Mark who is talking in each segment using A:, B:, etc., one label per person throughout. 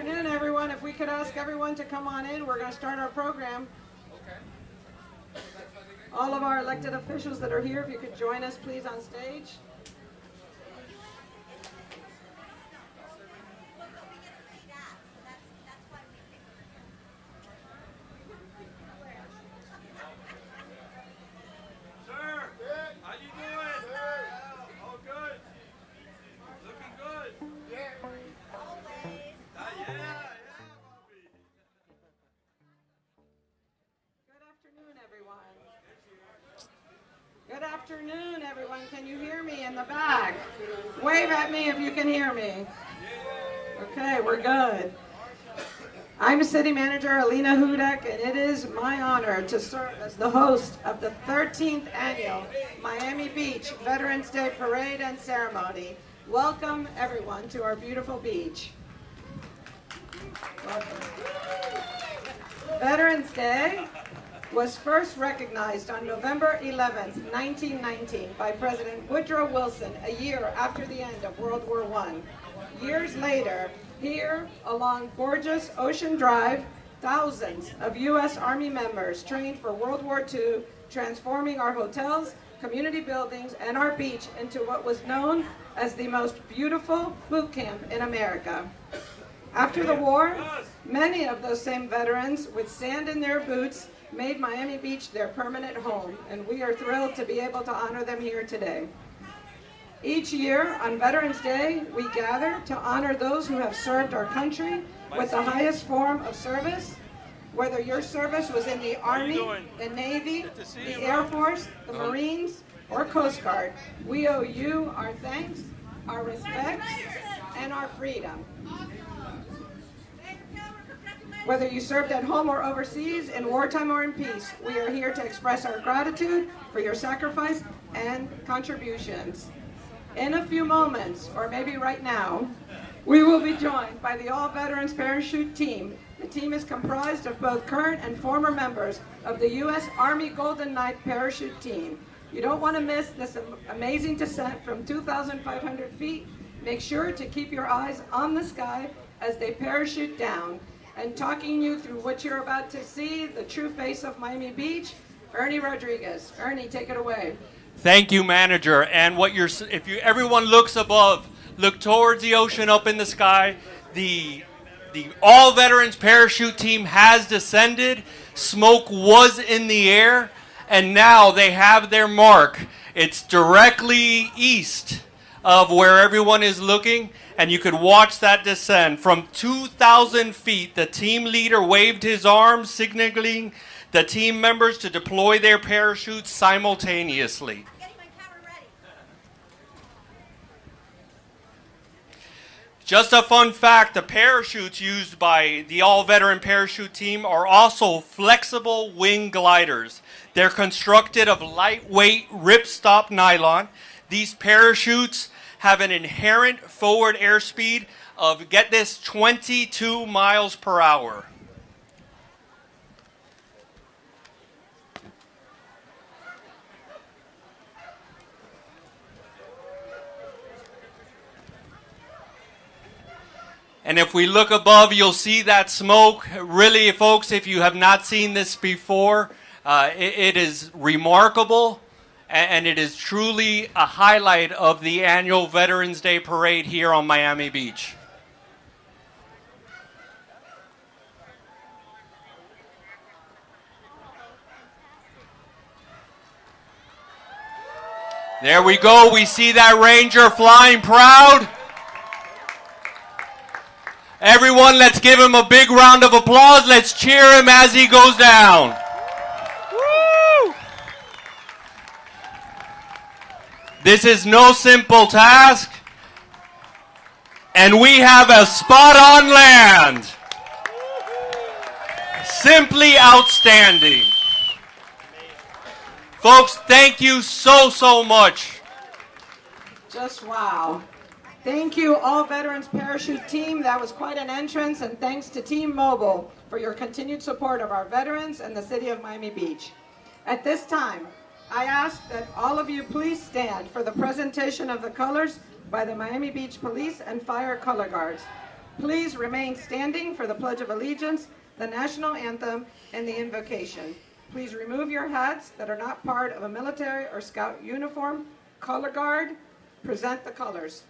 A: afternoon, everyone. If we could ask everyone to come on in, we're going to start our program. All of our elected officials that are here, if you could join us, please, on stage. Good afternoon, everyone. Can you hear me in the back? Wave at me if you can hear me. Okay, we're good. I'm City Manager Alina Hudek, and it is my honor to serve as the host of the 13th Annual Miami Beach Veterans Day Parade and Ceremony. Welcome, everyone, to our beautiful beach. Welcome. Veterans Day was first recognized on November 11th, 1919 by President Woodrow Wilson a year after the end of World War I. Years later, here along gorgeous Ocean Drive, thousands of U.S. Army members trained for World War II, transforming our hotels, community buildings, and our beach into what was known as the most beautiful boot camp in America. After the war, many of those same veterans with sand in their boots made Miami Beach their permanent home, and we are thrilled to be able to honor them here today. Each year on Veterans Day, we gather to honor those who have served our country with the highest form of service, whether your service was in the Army, the Navy, the Air Force, the Marines, or Coast Guard. We owe you our thanks, our respect, and our freedom. Whether you served at home or overseas, in wartime or in peace, we are here to express our gratitude for your sacrifice and contributions. In a few moments, or maybe right now, we will be joined by the All Veterans Parachute Team. The team is comprised of both current and former members of the U.S. Army Golden Knight Parachute Team. You don't want to miss this amazing descent from 2,500 feet. Make sure to keep your eyes on the sky as they parachute down. And talking you through what you're about to see, the true face of Miami Beach, Ernie Rodriguez. Ernie, take it away.
B: Thank you, Manager. And everyone looks above, look towards the ocean up in the sky. The All Veterans Parachute Team has descended. Smoke was in the air, and now they have their mark. It's directly east of where everyone is looking, and you could watch that descend. From 2,000 feet, the team leader waved his arms, signaling the team members to deploy their parachutes simultaneously.
C: Getting my camera ready.
B: Just a fun fact, the parachutes used by the all-veteran parachute team are also flexible wing gliders. They're constructed of lightweight ripstop nylon. These parachutes have an inherent forward airspeed of, get this, 22 miles per hour. And if we look above, you'll see that smoke. Really, folks, if you have not seen this before, it is remarkable. And it is truly a highlight of the annual Veterans Day Parade here on Miami Beach. There we go. We see that Ranger flying proud. Everyone, let's give him a big round of applause. Let's cheer him as he goes down. This is no simple task, and we have a spot on land. Simply outstanding. Folks, thank you so much.
A: Just wow. Thank you, All Veterans Parachute Team. That was quite an entrance, and thanks to Team Mobile for your continued support of our veterans and the city of Miami Beach. At this time, I ask that all of you please stand for the presentation of the colors by the Miami Beach Police and Fire Color Guards. Please remain standing for the Pledge of Allegiance, the National Anthem, and the invocation. Please remove your hats that are not part of a military or scout uniform, color guard, present the colors.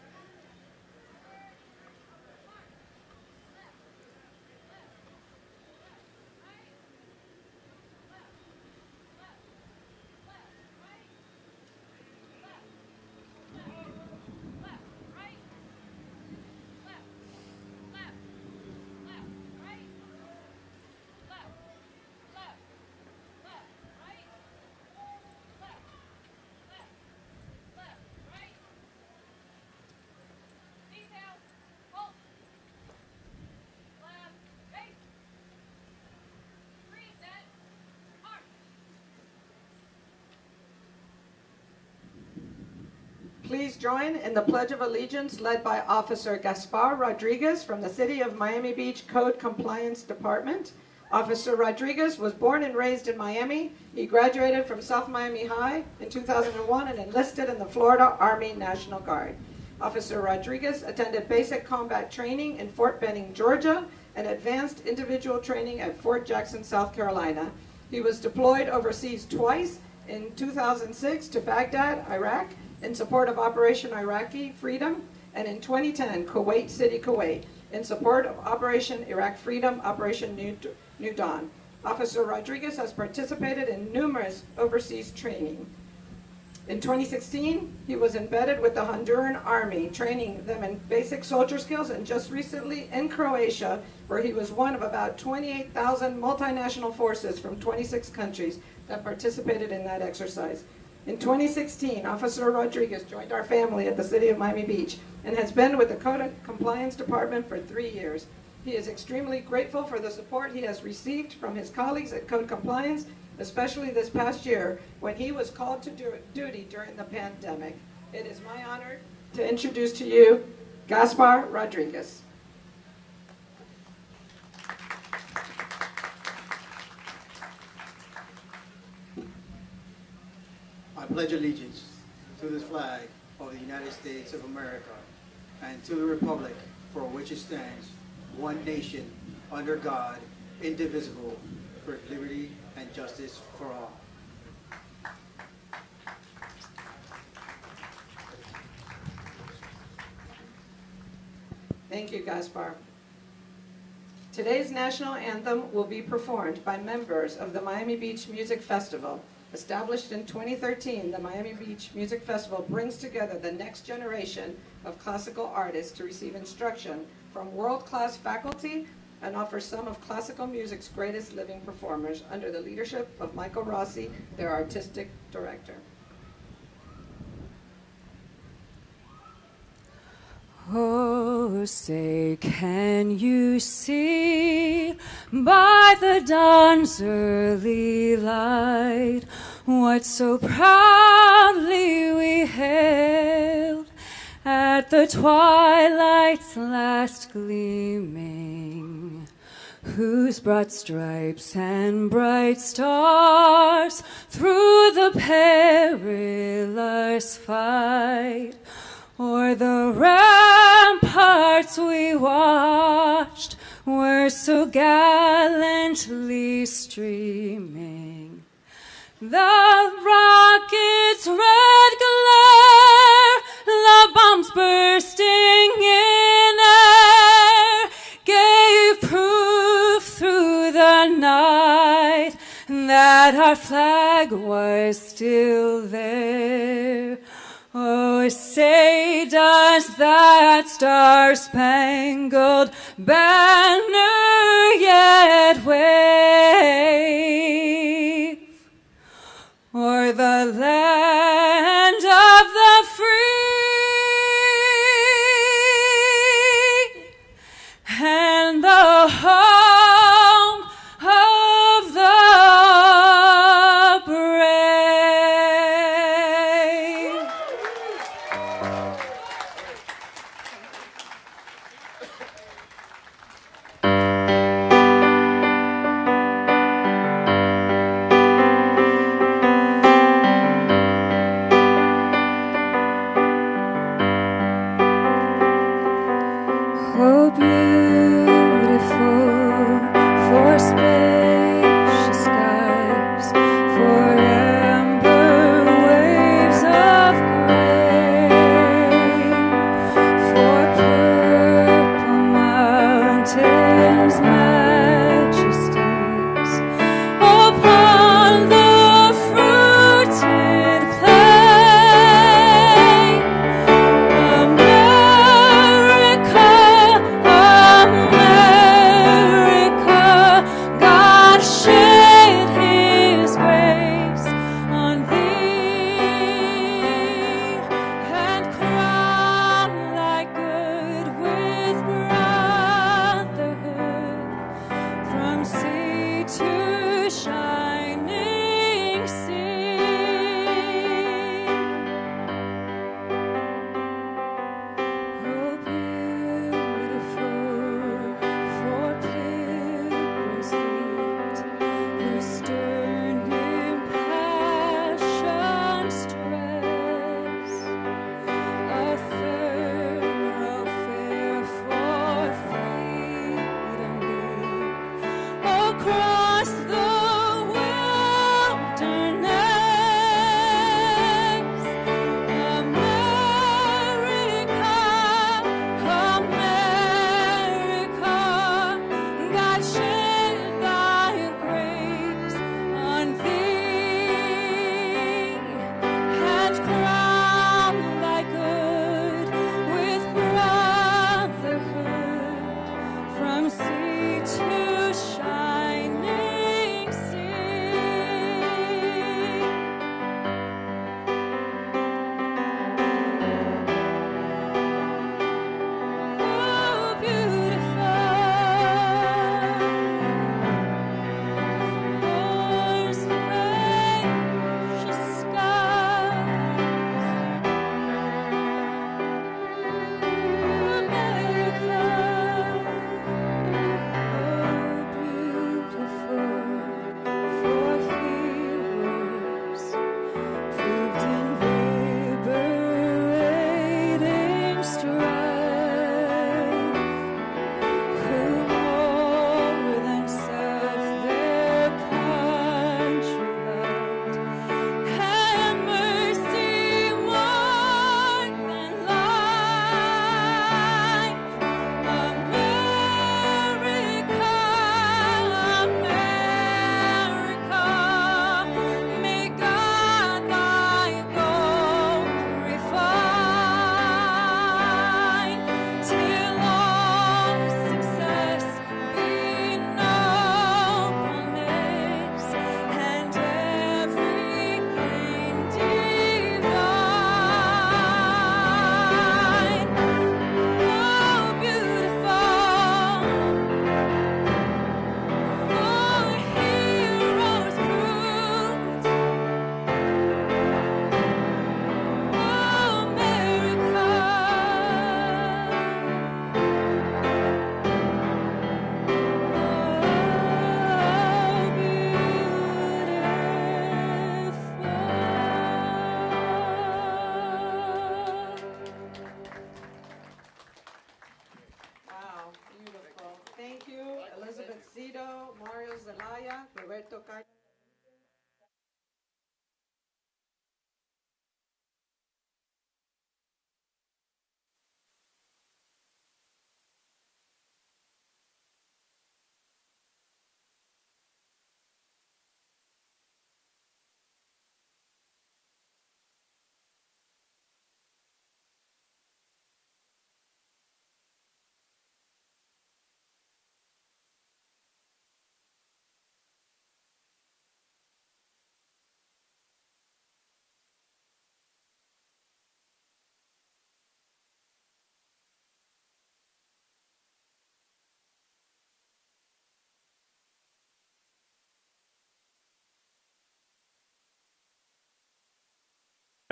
A: Please join in the Pledge of Allegiance led by Officer Gaspar Rodriguez from the City of Miami Beach Code Compliance Department. Officer Rodriguez was born and raised in Miami. He graduated from South Miami High in 2001 and enlisted in the Florida Army National Guard. Officer Rodriguez attended basic combat training in Fort Benning, Georgia, and advanced individual training at Fort Jackson, South Carolina. He was deployed overseas twice, in 2006 to Baghdad, Iraq, in support of Operation Iraqi Freedom, and in 2010, Kuwait City, Kuwait, in support of Operation Iraq Freedom, Operation New Dawn. Officer Rodriguez has participated in numerous overseas training. In 2016, he was embedded with the Honduran Army, training them in basic soldier skills, and just recently in Croatia, where he was one of about 28,000 multinational forces from 26 countries that participated in that exercise. In 2016, Officer Rodriguez joined our family at the City of Miami Beach and has been with the Code Compliance Department for 3 years. He is extremely grateful for the support he has received from his colleagues at Code Compliance, especially this past year when he was called to duty during the pandemic. It is my honor to introduce to you Gaspar Rodriguez.
C: I pledge allegiance to the flag of the United States of America and to the republic for which it stands, one nation, under God, indivisible, for liberty and justice for all.
A: Thank you, Gaspar. Today's national anthem will be performed by members of the Miami Beach Music Festival. Established in 2013, the Miami Beach Music Festival brings together the next generation of classical artists to receive instruction from world-class faculty and offers some of classical music's greatest living performers under the leadership of Michael Rossi, their artistic director.
D: Oh, say, can you see by the dawn's early light what so proudly we hailed at the twilight's last gleaming, whose broad stripes and bright stars through the perilous fight o'er the ramparts we watched were so gallantly streaming. The rocket's red glare, the bombs bursting in air, gave proof through the night that our flag was still there. Oh, say, does that star-spangled banner yet wave o'er the land of the free and the home of the brave?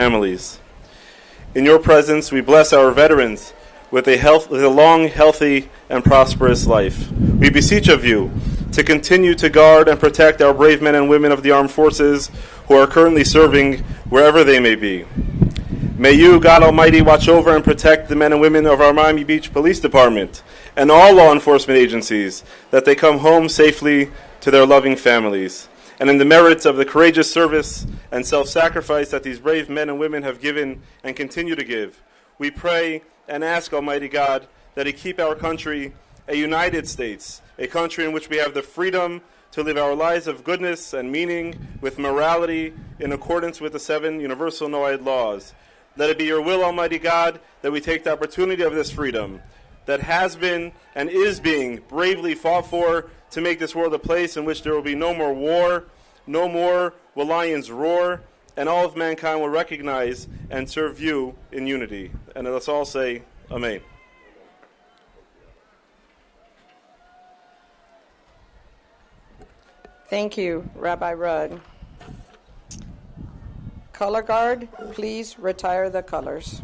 E: families. In your presence, we bless our veterans with a long, healthy, and prosperous life. We beseech of you to continue to guard and protect our brave men and women of the armed forces who are currently serving wherever they may be. May you, God Almighty, watch over and protect the men and women of our Miami Beach Police Department and all law enforcement agencies, that they come home safely to their loving families. And in the merits of the courageous service and self-sacrifice that these brave men and women have given and continue to give, we pray and ask Almighty God that He keep our country a United States, a country in which we have the freedom to live our lives of goodness and meaning with morality in accordance with the 7 universal Noahide laws. Let it be your will, Almighty God, that we take the opportunity of this freedom that has been and is being bravely fought for to make this world a place in which there will be no more war, no more will lions roar, and all of mankind will recognize and serve you in unity. And let's all say, Amen.
A: Thank you, Rabbi Rudd. Color guard, please retire the colors.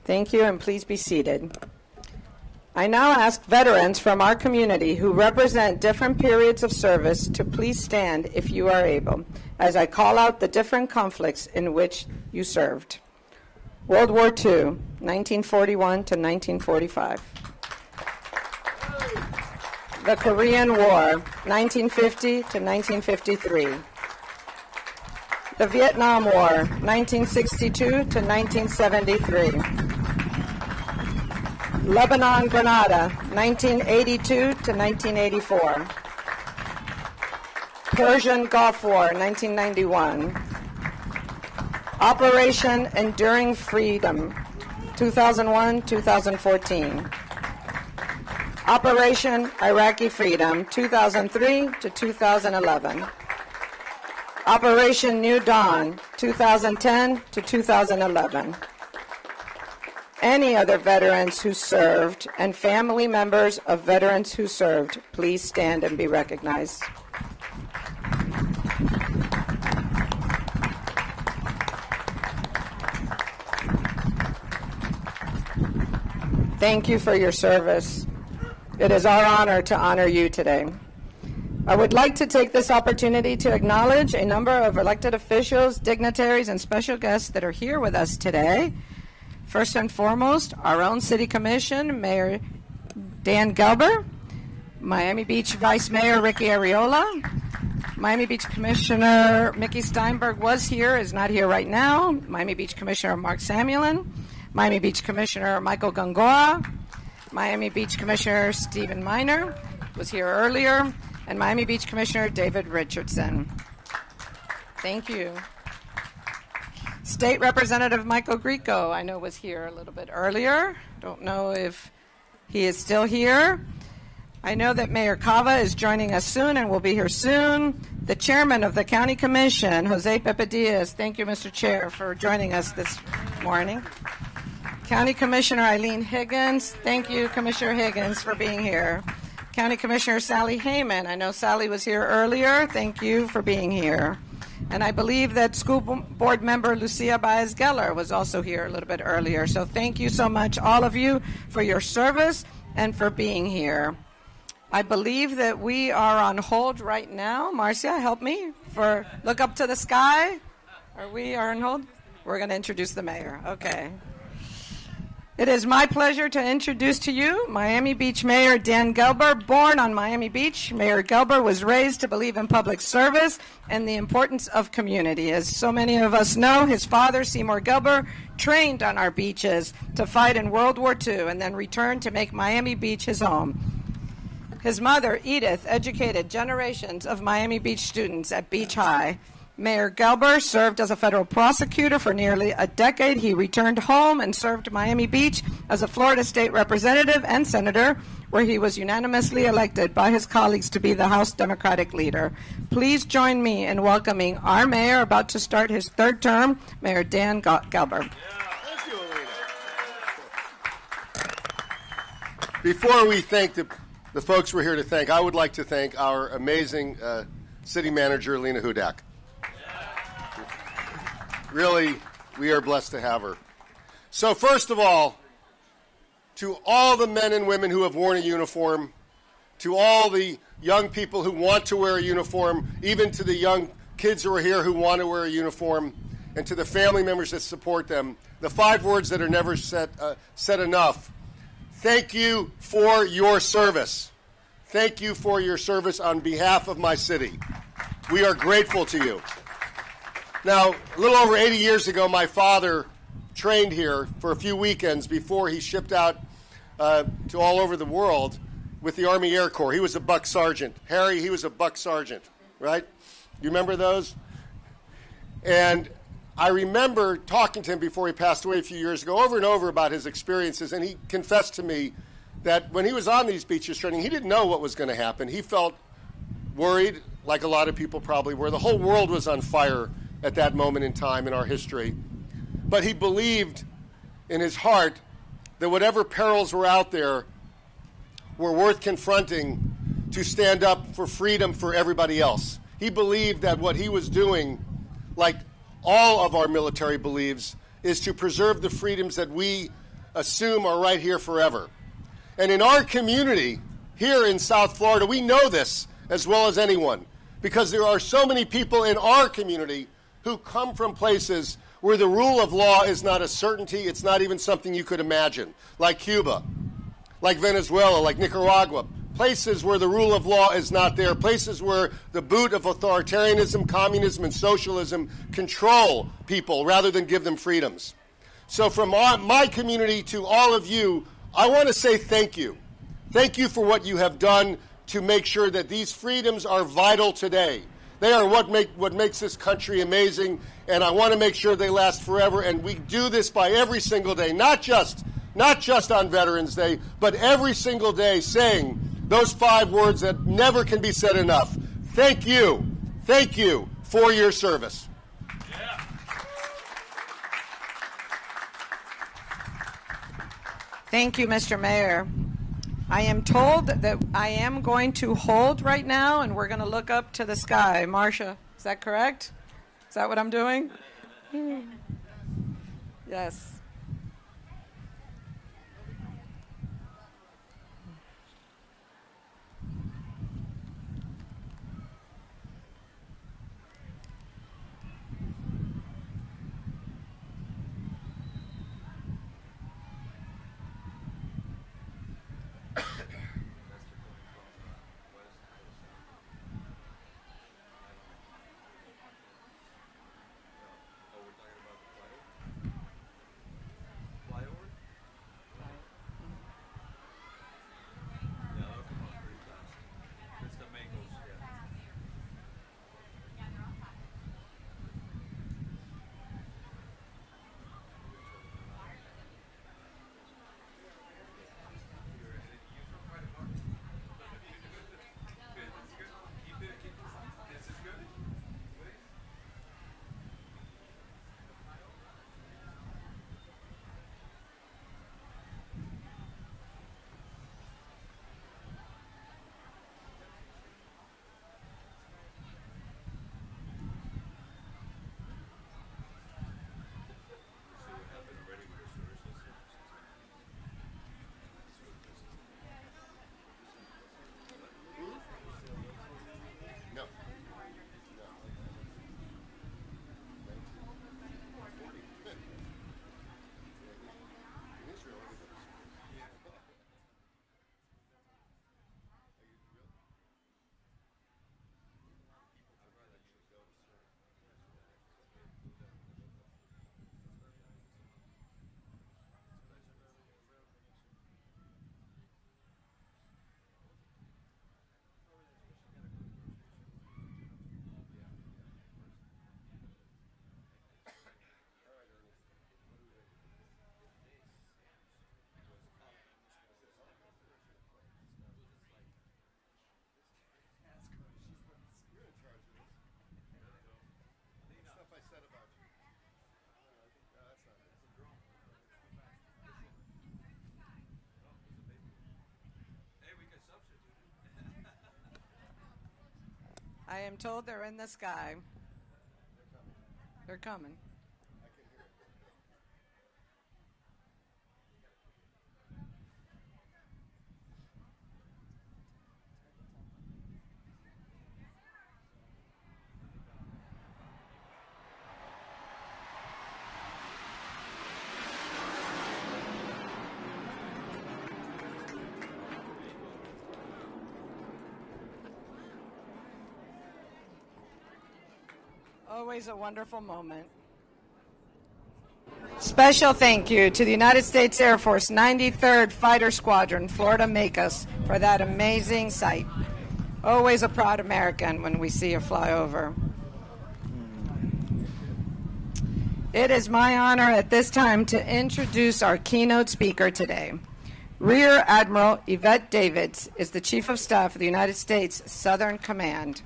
A: Thank you, and please be seated. I now ask veterans from our community who represent different periods of service to please stand if you are able, as I call out the different conflicts in which you served. World War II, 1941 to 1945. The Korean War, 1950 to 1953. The Vietnam War, 1962 to 1973. Lebanon, Grenada, 1982 to 1984. Persian Gulf War, 1991. Operation Enduring Freedom, 2001-2014. Operation Iraqi Freedom, 2003 to 2011. Operation New Dawn, 2010 to 2011. Any other veterans who served and family members of veterans who served, please stand and be recognized. Thank you for your service. It is our honor to honor you today. I would like to take this opportunity to acknowledge a number of elected officials, dignitaries, and special guests that are here with us today. First and foremost, our own City Commission, Mayor Dan Gelber, Miami Beach Vice Mayor Ricky Arriola, Miami Beach Commissioner Mickey Steinberg was here, is not here right now, Miami Beach Commissioner Mark Samuelin, Miami Beach Commissioner Michael Gongoa, Miami Beach Commissioner Stephen Miner was here earlier, and Miami Beach Commissioner David Richardson. Thank you. State Representative Michael Grieco, I know, was here a little bit earlier. Don't know if he is still here. I know that Mayor Cava is joining us soon and will be here soon. The Chairman of the County Commission, Jose Pepe Diaz, thank you, Mr. Chair, for joining us this morning. County Commissioner Eileen Higgins, thank you, Commissioner Higgins, for being here. County Commissioner Sally Heyman, I know Sally was here earlier, thank you for being here. And I believe that school board member Lucia Baez-Geller was also here a little bit earlier. So thank you so much, all of you, for your service and for being here. I believe that we are on hold right now. Marcia, help me. Look up to the sky. We are on hold? We're going to introduce the mayor. Okay. It is my pleasure to introduce to you Miami Beach Mayor Dan Gelber. Born on Miami Beach, Mayor Gelber was raised to believe in public service and the importance of community. As so many of us know, his father, Seymour Gelber, trained on our beaches to fight in World War II and then returned to make Miami Beach his home. His mother, Edith, educated generations of Miami Beach students at Beach High. Mayor Gelber served as a federal prosecutor for nearly a decade. He returned home and served Miami Beach as a Florida state representative and senator, where he was unanimously elected by his colleagues to be the House Democratic leader. Please join me in welcoming our mayor, about to start his third term, Mayor Dan Gelber.
F: Thank you, Alina. Before we thank the folks we're here to thank, I would like to thank our amazing city manager, Alina Hudak. Really, we are blessed to have her. So first of all, to all the men and women who have worn a uniform, to all the young people who want to wear a uniform, even to the young kids who are here who want to wear a uniform, and to the family members that support them, the 5 words that are never said enough. Thank you for your service. Thank you for your service on behalf of my city. We are grateful to you. Now, a little over 80 years ago, my father trained here for a few weekends before he shipped out to all over the world with the Army Air Corps. He was a buck sergeant. Harry, he was a buck sergeant, right? You remember those? And I remember talking to him before he passed away a few years ago over and over about his experiences, and he confessed to me that when he was on these beaches training, he didn't know what was going to happen. He felt worried, like a lot of people probably were. The whole world was on fire at that moment in time in our history. But he believed in his heart that whatever perils were out there were worth confronting to stand up for freedom for everybody else. He believed that what he was doing, like all of our military believes, is to preserve the freedoms that we assume are right here forever. And in our community, here in South Florida, we know this as well as anyone, because there are so many people in our community who come from places where the rule of law is not a certainty, it's not even something you could imagine, like Cuba, like Venezuela, like Nicaragua, places where the rule of law is not there, places where the boot of authoritarianism, communism, and socialism control people rather than give them freedoms. So from my community to all of you, I want to say thank you. Thank you for what you have done to make sure that these freedoms are vital today. They are what makes this country amazing, and I want to make sure they last forever. And we do this by every single day, not just on Veterans Day, but every single day saying those 5 words that never can be said enough. Thank you for your service.
B: Yeah.
A: Thank you, Mr. Mayor. I am told that I am going to hold right now, and we're going to look up to the sky. Marcia, is that correct? Is that what I'm doing? Yes. I am told they're in the sky. They're coming. Always a wonderful moment. Special thank you to the United States Air Force 93rd Fighter Squadron, Florida Macus, for that amazing sight. Always a proud American when we see a flyover. It is my honor at this time to introduce our keynote speaker today. Rear Admiral Yvette Davids is the Chief of Staff of the United States Southern Command.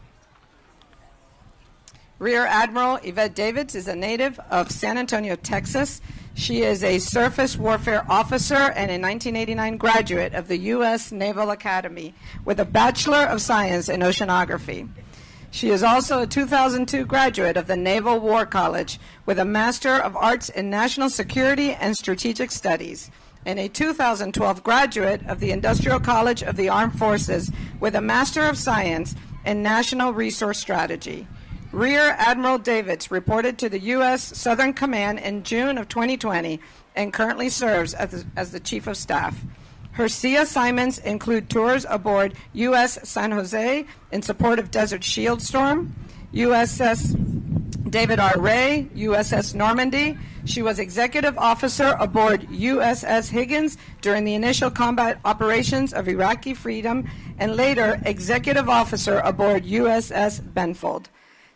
A: Rear Admiral Yvette Davids is a native of San Antonio, Texas. She is a surface warfare officer and a 1989 graduate of the U.S. Naval Academy with a Bachelor of Science in Oceanography. She is also a 2002 graduate of the Naval War College with a Master of Arts in National Security and Strategic Studies, and a 2012 graduate of the Industrial College of the Armed Forces with a Master of Science in National Resource Strategy. Rear Admiral Davids reported to the U.S. Southern Command in June of 2020 and currently serves as the Chief of Staff. Her sea assignments include tours aboard U.S. San Jose in support of Desert Shield Storm, USS David R. Ray, USS Normandy. She was executive officer aboard USS Higgins during the initial combat operations of Iraqi Freedom, and later executive officer aboard USS Benfold.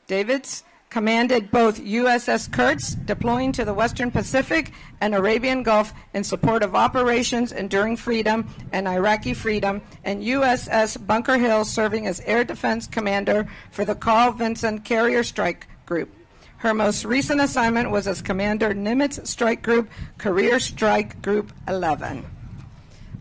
A: Davids commanded both USS Kurtz, deploying to the Western Pacific and Arabian Gulf in support of Operations Enduring Freedom and Iraqi Freedom, and USS Bunker Hill, serving as Air Defense Commander for the Carl Vinson Carrier Strike Group. Her most recent assignment was as Commander Nimitz Strike Group, Career Strike Group 11.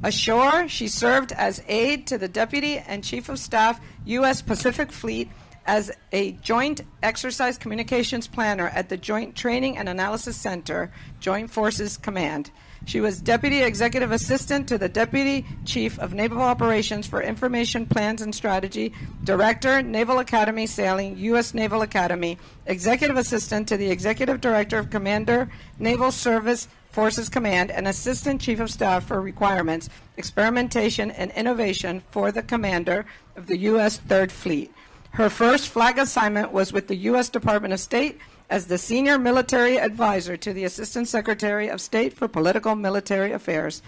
A: Ashore, she served as aide to the Deputy and Chief of Staff, U.S. Pacific Fleet, as a Joint Exercise Communications Planner at the Joint Training and Analysis Center, Joint Forces Command. She was Deputy Executive Assistant to the Deputy Chief of Naval Operations for Information Plans and Strategy, Director, Naval Academy Sailing, U.S. Naval Academy, Executive Assistant to the Executive Director of Commander, Naval Service Forces Command, and Assistant Chief of Staff for Requirements, Experimentation, and Innovation for the Commander of the U.S. Third Fleet. Her first flag assignment was with the U.S. Department of State as the Senior Military Advisor to the Assistant Secretary of State for Political Military Affairs.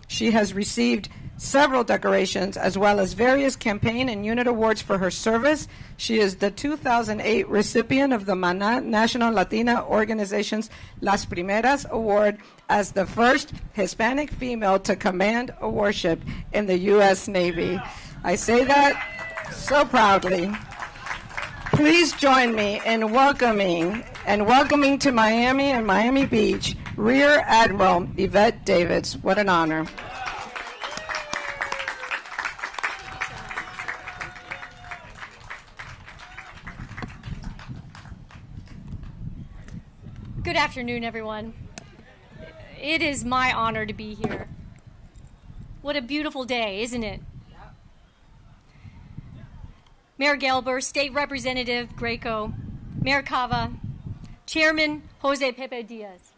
A: She has received several decorations as well as various campaign and unit awards for her service. She is the 2008 recipient of the Mana National Latina Organization's Las Primeras Award as the first Hispanic female to command a warship in the U.S. Navy. I say that so proudly. Please join me in welcoming to Miami and Miami Beach, Rear Admiral Yvette Davids. What an honor.
G: Good afternoon, everyone. It is my honor to be here. What a beautiful day, isn't it? Mayor Gelber, State Representative Greco, Mayor Cava, Chairman Jose Pepe Diaz,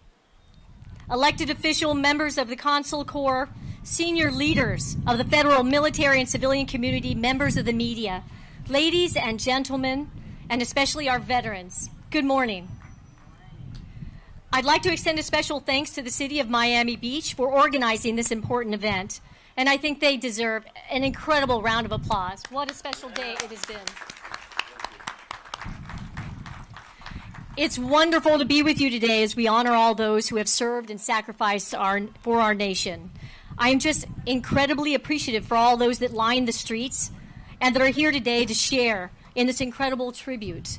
G: elected official members of the Consul Corps, senior leaders of the federal military and civilian community, members of the media, ladies and gentlemen, and especially our veterans, good morning. I'd like to extend a special thanks to the City of Miami Beach for organizing this important event. And I think they deserve an incredible round of applause. What a special day it has been. It's wonderful to be with you today as we honor all those who have served and sacrificed for our nation. I am just incredibly appreciative for all those that line the streets and that are here today to share in this incredible tribute.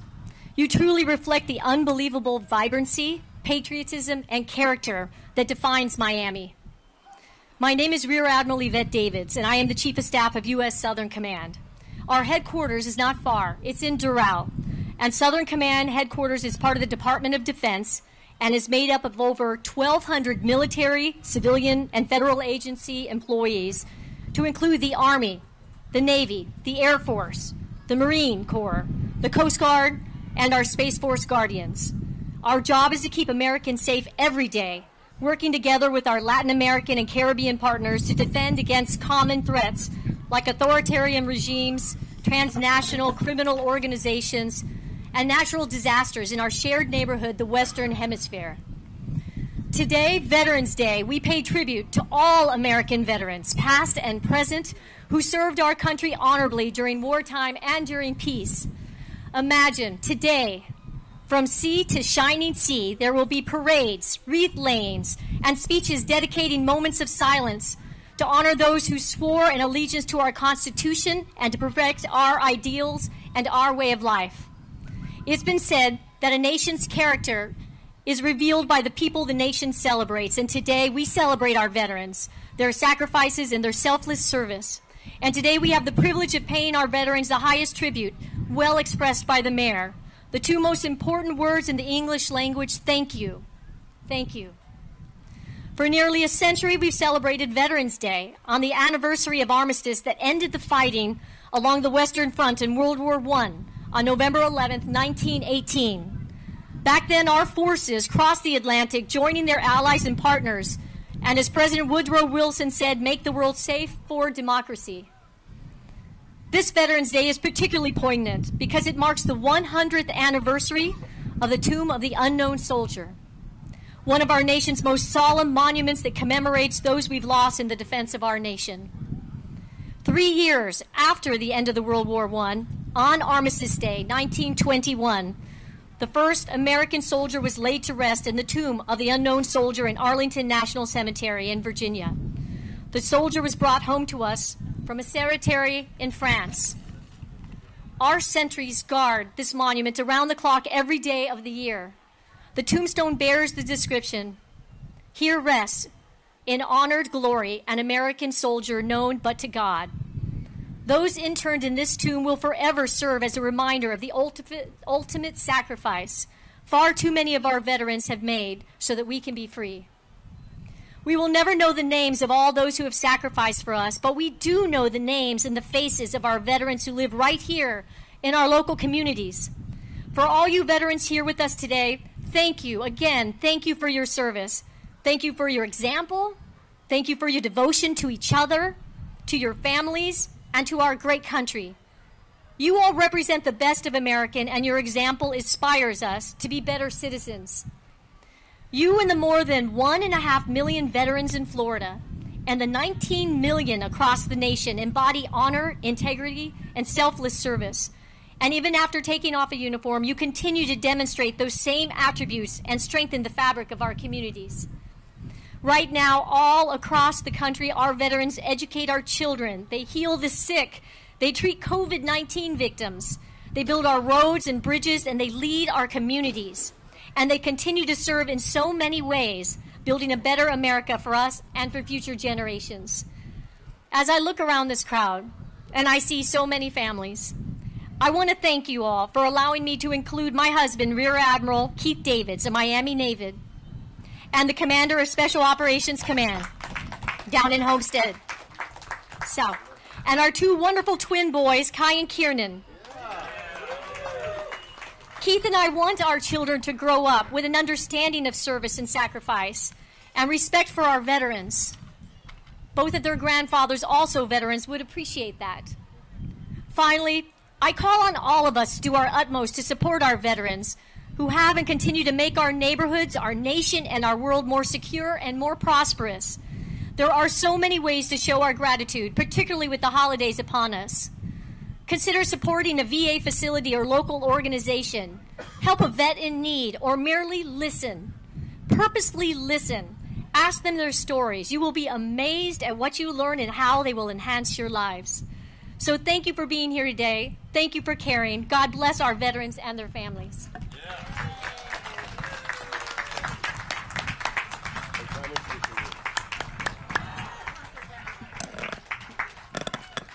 G: You truly reflect the unbelievable vibrancy, patriotism, and character that defines Miami. My name is Rear Admiral Yvette Davids, and I am the Chief of Staff of U.S. Southern Command. Our headquarters is not far. It's in Doral. And Southern Command headquarters is part of the Department of Defense and is made up of over 1,200 military, civilian, and federal agency employees, to include the Army, the Navy, the Air Force, the Marine Corps, the Coast Guard, and our Space Force Guardians. Our job is to keep Americans safe every day, working together with our Latin American and Caribbean partners to defend against common threats like authoritarian regimes, transnational criminal organizations, and natural disasters in our shared neighborhood, the Western Hemisphere. Today, Veterans Day, we pay tribute to all American veterans, past and present, who served our country honorably during wartime and during peace. Imagine, today, from sea to shining sea, there will be parades, wreath layings, and speeches dedicating moments of silence to honor those who swore an allegiance to our Constitution and to protect our ideals and our way of life. It's been said that a nation's character is revealed by the people the nation celebrates, and today we celebrate our veterans, their sacrifices, and their selfless service. And today we have the privilege of paying our veterans the highest tribute, well expressed by the mayor. The two most important words in the English language: thank you. Thank you. For nearly a century, we've celebrated Veterans Day on the anniversary of armistice that ended the fighting along the Western Front in World War I on November 11th, 1918. Back then, our forces crossed the Atlantic, joining their allies and partners, and as President Woodrow Wilson said, make the world safe for democracy. This Veterans Day is particularly poignant because it marks the 100th anniversary of the Tomb of the Unknown Soldier, one of our nation's most solemn monuments that commemorates those we've lost in the defense of our nation. 3 years after the end of the World War I, on Armistice Day, 1921, the first American soldier was laid to rest in the Tomb of the Unknown Soldier in Arlington National Cemetery in Virginia. The soldier was brought home to us from a cemetery in France. Our sentries guard this monument around the clock every day of the year. The tombstone bears the description: "Here rests, in honored glory, an American soldier known but to God." Those interned in this tomb will forever serve as a reminder of the ultimate sacrifice far too many of our veterans have made so that we can be free. We will never know the names of all those who have sacrificed for us, but we do know the names and the faces of our veterans who live right here in our local communities. For all you veterans here with us today, thank you. Again, thank you for your service. Thank you for your example. Thank you for your devotion to each other, to your families, and to our great country. You all represent the best of American, and your example inspires us to be better citizens. You and the more than 1.5 million veterans in Florida and the 19 million across the nation embody honor, integrity, and selfless service. And even after taking off a uniform, you continue to demonstrate those same attributes and strengthen the fabric of our communities. Right now, all across the country, our veterans educate our children. They heal the sick. They treat COVID-19 victims. They build our roads and bridges, and they lead our communities. And they continue to serve in so many ways, building a better America for us and for future generations. As I look around this crowd, and I see so many families, I want to thank you all for allowing me to include my husband, Rear Admiral Keith Davids, a Miami Navid, and the Commander of Special Operations Command down in Homestead South, and our two wonderful twin boys, Kai and Kiernan. Keith and I want our children to grow up with an understanding of service and sacrifice and respect for our veterans. Both of their grandfathers, also veterans, would appreciate that. Finally, I call on all of us to do our utmost to support our veterans who have and continue to make our neighborhoods, our nation, and our world more secure and more prosperous. There are so many ways to show our gratitude, particularly with the holidays upon us. Consider supporting a VA facility or local organization. Help a vet in need, or merely listen. Purposely listen. Ask them their stories. You will be amazed at what you learn and how they will enhance your lives. So thank you for being here today. Thank you for caring. God bless our veterans and their families.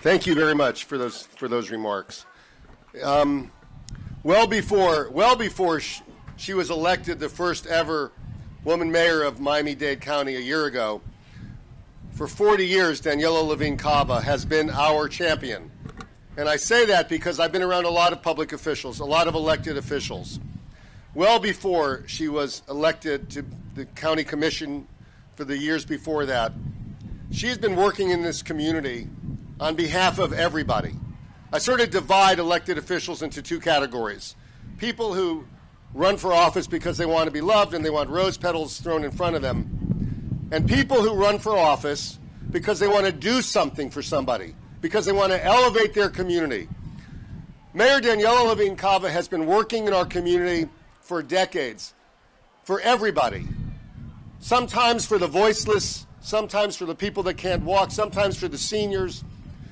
F: Thank you very much for those remarks. Well before she was elected the first ever woman mayor of Miami-Dade County a year ago, for 40 years, Daniela Levine Cava has been our champion. And I say that because I've been around a lot of public officials, a lot of elected officials. Well before she was elected to the county commission for the years before that, she's been working in this community on behalf of everybody. I sort of divide elected officials into two categories. People who run for office because they want to be loved and they want rose petals thrown in front of them, and people who run for office because they want to do something for somebody, because they want to elevate their community. Mayor Daniela Levine Cava has been working in our community for decades, for everybody. Sometimes for the voiceless, sometimes for the people that can't walk, sometimes for the seniors.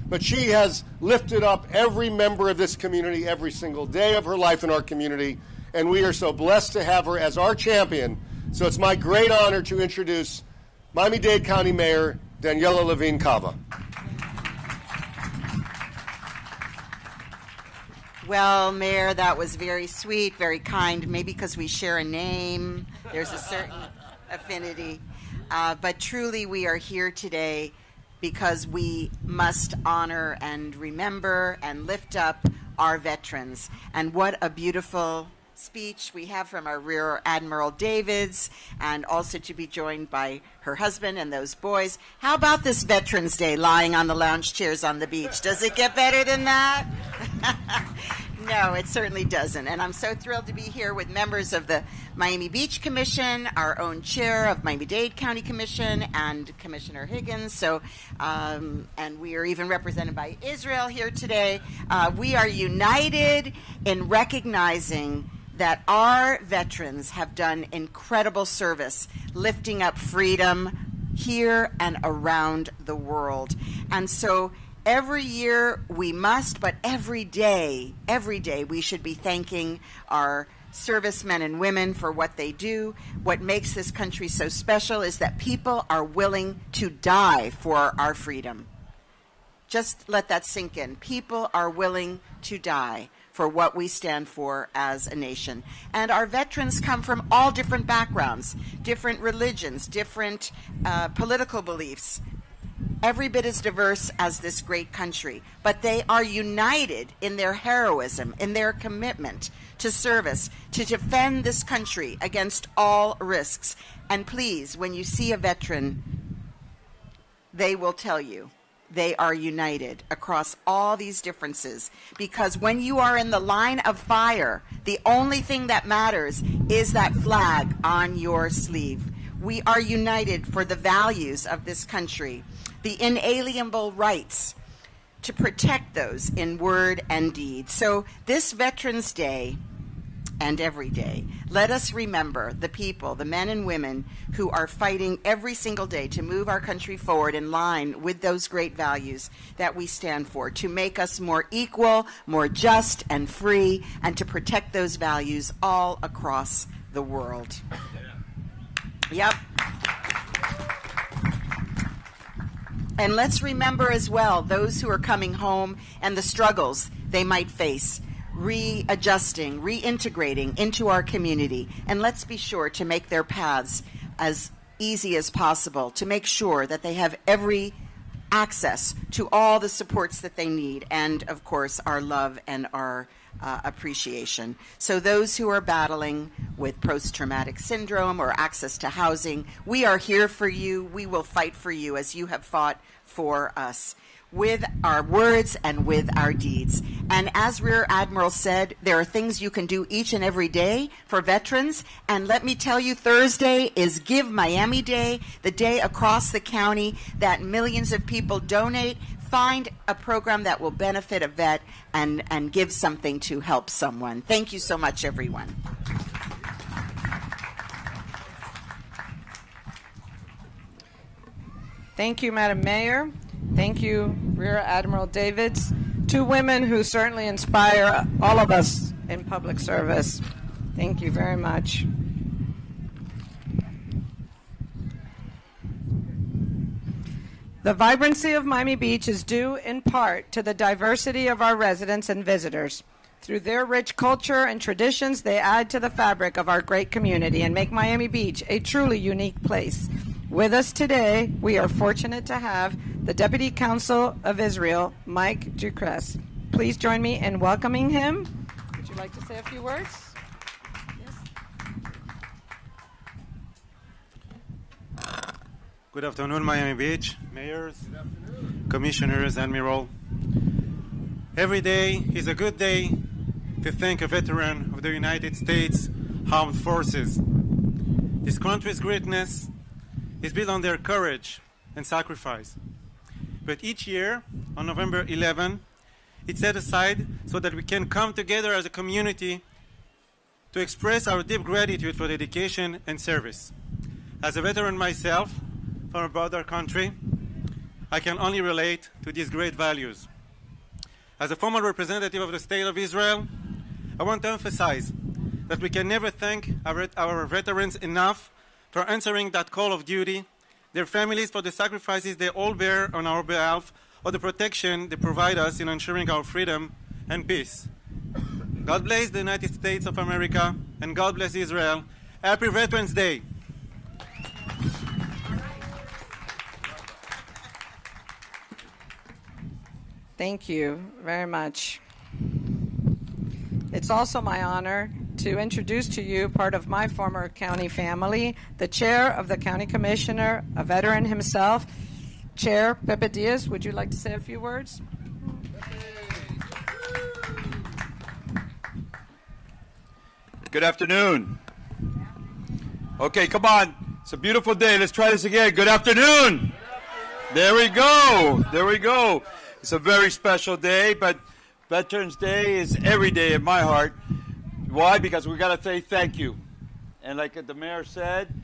F: But she has lifted up every member of this community every single day of her life in our community, and we are so blessed to have her as our champion. So it's my great honor to introduce Miami-Dade County Mayor Daniela Levine Cava.
H: Well, Mayor, that was very sweet, very kind. Maybe because we share a name, there's a certain affinity. But truly, we are here today because we must honor and remember and lift up our veterans. And what a beautiful speech we have from our Rear Admiral Davids, and also to be joined by her husband and those boys. How about this Veterans Day lying on the lounge chairs on the beach? Does it get better than that? No, it certainly doesn't. And I'm so thrilled to be here with members of the Miami Beach Commission, our own chair of Miami-Dade County Commission, and Commissioner Higgins. So, and we are even represented by Israel here today. We are united in recognizing that our veterans have done incredible service, lifting up freedom here and around the world. And so every year we must, but every day we should be thanking our servicemen and women for what they do. What makes this country so special is that people are willing to die for our freedom. Just let that sink in. People are willing to die for what we stand for as a nation. And our veterans come from all different backgrounds, different religions, different political beliefs, every bit as diverse as this great country. But they are united in their heroism, in their commitment to service, to defend this country against all risks. And please, when you see a veteran, they will tell you they are united across all these differences, because when you are in the line of fire, the only thing that matters is that flag on your sleeve. We are united for the values of this country, the inalienable rights to protect those in word and deed. So this Veterans Day and every day, let us remember the people, the men and women who are fighting every single day to move our country forward in line with those great values that we stand for, to make us more equal, more just and free, and to protect those values all across the world. Yep. And let's remember as well those who are coming home and the struggles they might face, readjusting, reintegrating into our community. And let's be sure to make their paths as easy as possible, to make sure that they have every access to all the supports that they need, and of course our love and our appreciation. So those who are battling with post-traumatic syndrome or access to housing, we are here for you. We will fight for you as you have fought for us, with our words and with our deeds. And as Rear Admiral said, there are things you can do each and every day for veterans. And let me tell you, Thursday is Give Miami Day, the day across the county that millions of people donate. Find a program that will benefit a vet and give something to help someone. Thank you so much, everyone.
A: Thank you, Madam Mayor. Thank you, Rear Admiral Davids. Two women who certainly inspire all of us in public service. Thank you very much. The vibrancy of Miami Beach is due in part to the diversity of our residents and visitors. Through their rich culture and traditions, they add to the fabric of our great community and make Miami Beach a truly unique place. With us today, we are fortunate to have the Deputy Consul of Israel, Mike Ducrest. Please join me in welcoming him. Would you like to say a few words?
I: Good afternoon, Miami Beach, mayors, commissioners, Admiral. Every day is a good day to thank a veteran of the United States Armed Forces. This country's greatness is built on their courage and sacrifice. But each year, on November 11, it's set aside so that we can come together as a community to express our deep gratitude for dedication and service. As a veteran myself, from a brother country, I can only relate to these great values. As a former representative of the State of Israel, I want to emphasize that we can never thank our veterans enough for answering that call of duty, their families for the sacrifices they all bear on our behalf, or the protection they provide us in ensuring our freedom and peace. God bless the United States of America, and God bless Israel. Happy Veterans Day.
A: Thank you very much. It's also my honor to introduce to you part of my former county family, the chair of the county commissioner, a veteran himself. Chair Pepe Diaz, would you like to say a few words?
J: Good afternoon. Okay, come on. It's a beautiful day. Let's try this again. Good afternoon. There we go. There we go. It's a very special day, but Veterans Day is every day in my heart. Why? Because we got to say thank you. And like the mayor said,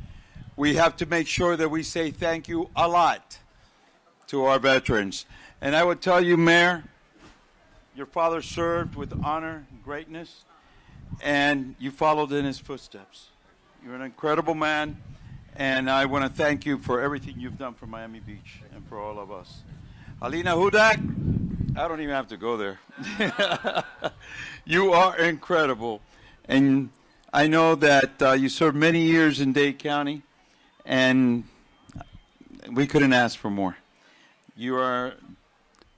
J: we have to make sure that we say thank you a lot to our veterans. And I would tell you, Mayor, your father served with honor and greatness, and you followed in his footsteps. You're an incredible man, and I want to thank you for everything you've done for Miami Beach and for all of us. Alina Hudak, I don't even have to go there. You are incredible. And I know that you served many years in Dade County, and we couldn't ask for more. You are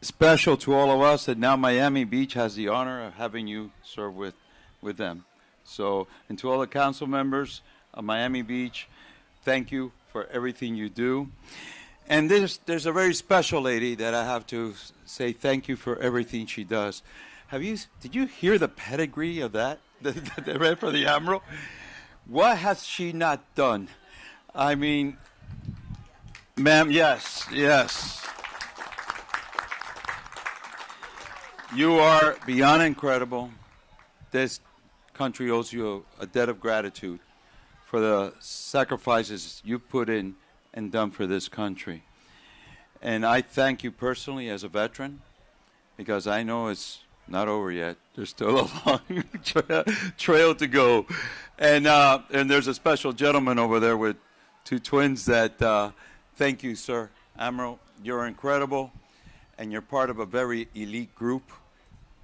J: special to all of us, and now Miami Beach has the honor of having you serve with them. So, and to all the council members of Miami Beach, thank you for everything you do. And there's a very special lady that I have to say thank you for everything she does. Did you hear the pedigree of that they read for the Admiral? What has she not done? I mean, ma'am, yes. You are beyond incredible. This country owes you a debt of gratitude for the sacrifices you put in and done for this country. And I thank you personally as a veteran, because I know it's not over yet. There's still a long trail to go. And there's a special gentleman over there with two twins that thank you, sir. Admiral, you're incredible, and you're part of a very elite group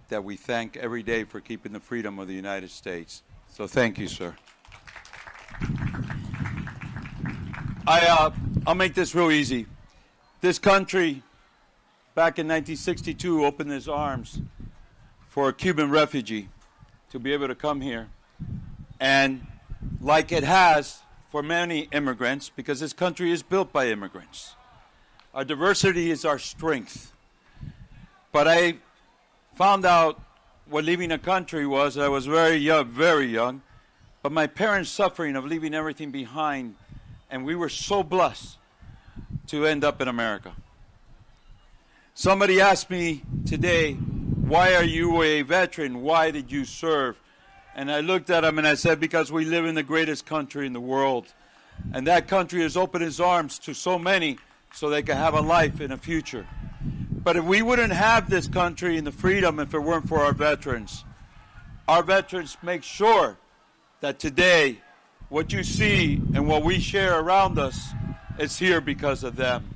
J: that we thank every day for keeping the freedom of the United States. So thank you, sir. I'll make this real easy. This country, back in 1962, opened its arms for a Cuban refugee to be able to come here. And like it has for many immigrants, because this country is built by immigrants. Our diversity is our strength. But I found out what leaving a country was. I was very young. But my parents' suffering of leaving everything behind, and we were so blessed to end up in America. Somebody asked me today, why are you a veteran? Why did you serve? And I looked at him and I said, because we live in the greatest country in the world. And that country has opened its arms to so many so they can have a life in a future. But if we wouldn't have this country and the freedom if it weren't for our veterans make sure that today what you see and what we share around us is here because of them.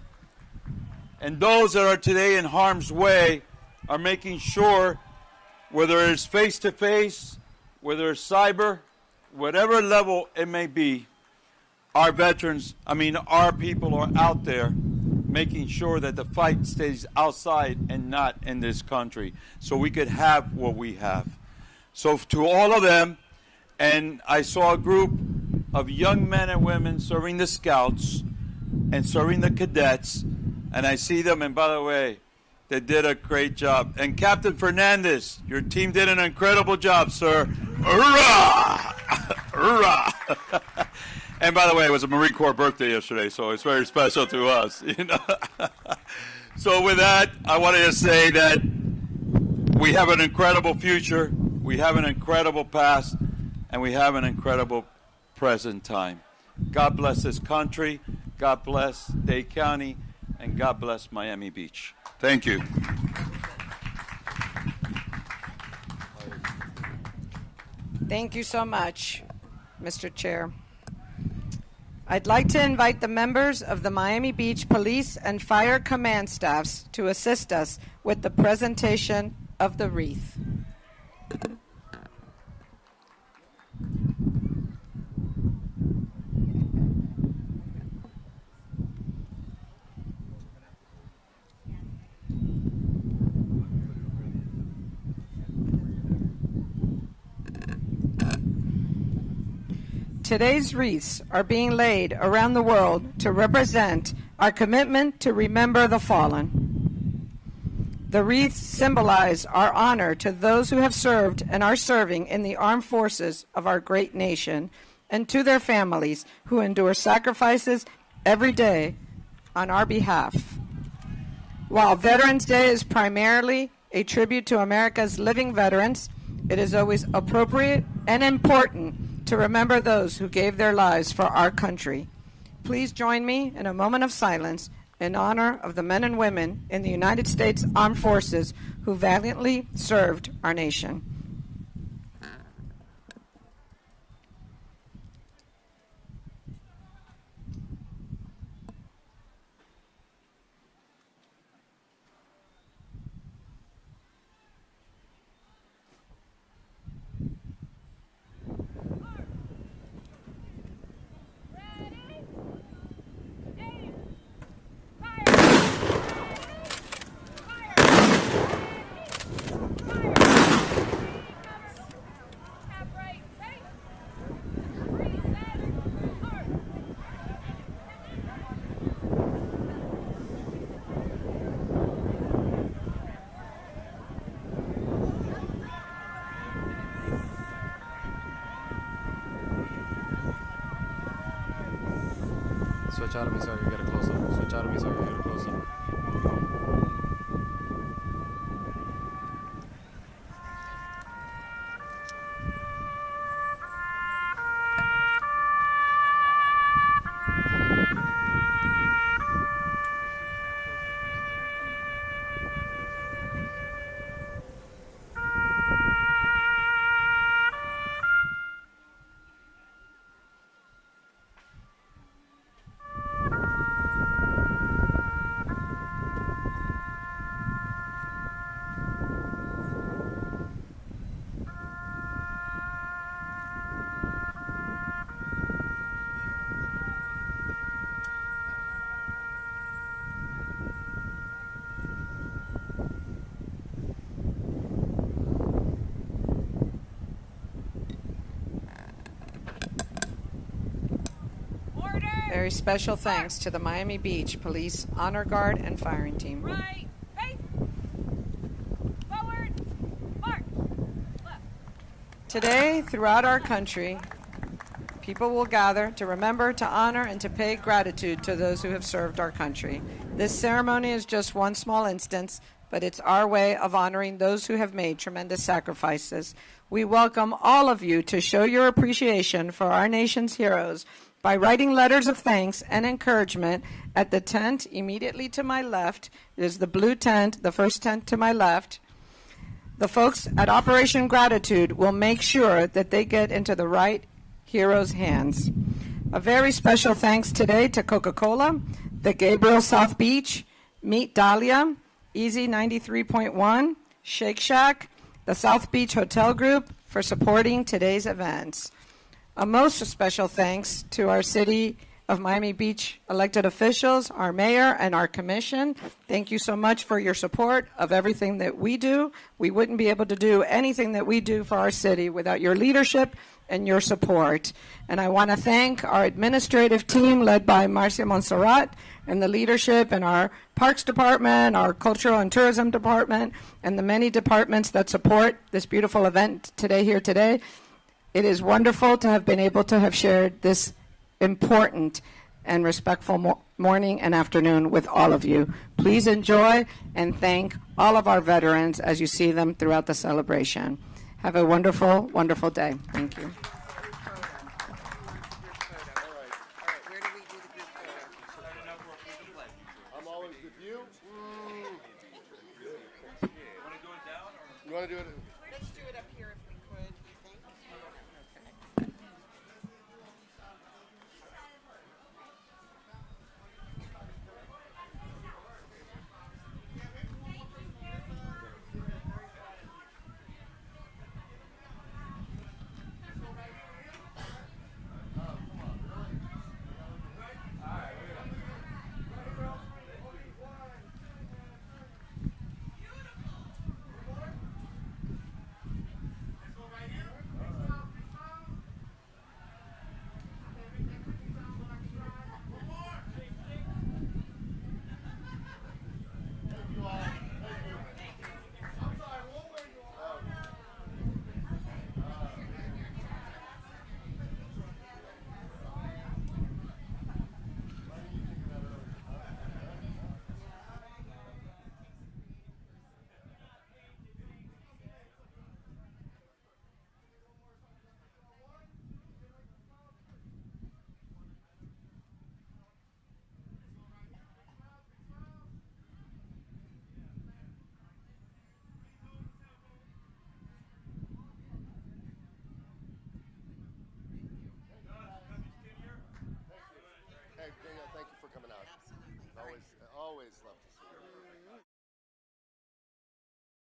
J: And those that are today in harm's way are making sure, whether it's face-to-face, whether it's cyber, whatever level it may be, our people are out there making sure that the fight stays outside and not in this country, so we could have what we have. So to all of them, and I saw a group of young men and women serving the scouts and serving the cadets, and I see them, and by the way, they did a great job. And Captain Fernandez, your team did an incredible job, sir. Hurrah! Hurrah! And by the way, it was a Marine Corps birthday yesterday, so it's very special to us. So with that, I wanted to say that we have an incredible future, we have an incredible past, and we have an incredible present time. God bless this country, God bless Dade County, and God bless Miami Beach. Thank you.
A: Thank you so much, Mr. Chair. I'd like to invite the members of the Miami Beach Police and Fire Command staffs to assist us with the presentation of the wreath. Today's wreaths are being laid around the world to represent our commitment to remember the fallen. The wreaths symbolize our honor to those who have served and are serving in the armed forces of our great nation, and to their families who endure sacrifices every day on our behalf. While Veterans Day is primarily a tribute to America's living veterans, it is always appropriate and important to remember those who gave their lives for our country. Please join me in a moment of silence in honor of the men and women in the United States Armed Forces who valiantly served our nation.
K: Switch out of me so I can get a close-up. Switch out of me so I can get a close-up. Very special thanks to the Miami Beach Police Honor Guard and Firing Team.
D: Right, face, forward, march, left.
A: Today, throughout our country, people will gather to remember, to honor, and to pay gratitude to those who have served our country. This ceremony is just one small instance, but it's our way of honoring those who have made tremendous sacrifices. We welcome all of you to show your appreciation for our nation's heroes by writing letters of thanks and encouragement at the tent immediately to my left. It is the blue tent, the first tent to my left. The folks at Operation Gratitude will make sure that they get into the right heroes' hands. A very special thanks today to Coca-Cola, the Gabriel South Beach,
K: Meet Dahlia, Easy 93.1, Shake Shack, the South Beach Hotel Group for supporting today's events. A most special thanks to our City of Miami Beach elected officials, our mayor, and our commission. Thank you so much for your support of everything that we do. We wouldn't be able to do anything that we do for our city without your leadership and your support. And I want to thank our administrative team led by Marcia Montserrat and the leadership in our Parks Department, our Cultural and Tourism Department, and the many departments that support this beautiful event today. It is wonderful to have been able to have shared this important and respectful morning and afternoon with all of you. Please enjoy and thank all of our veterans as you see them throughout the celebration. Have a wonderful, wonderful day. Thank you.
F: I'm always with you. You want to do it?
H: Let's do it up here if we could. Thank you for coming out. Absolutely. Always love to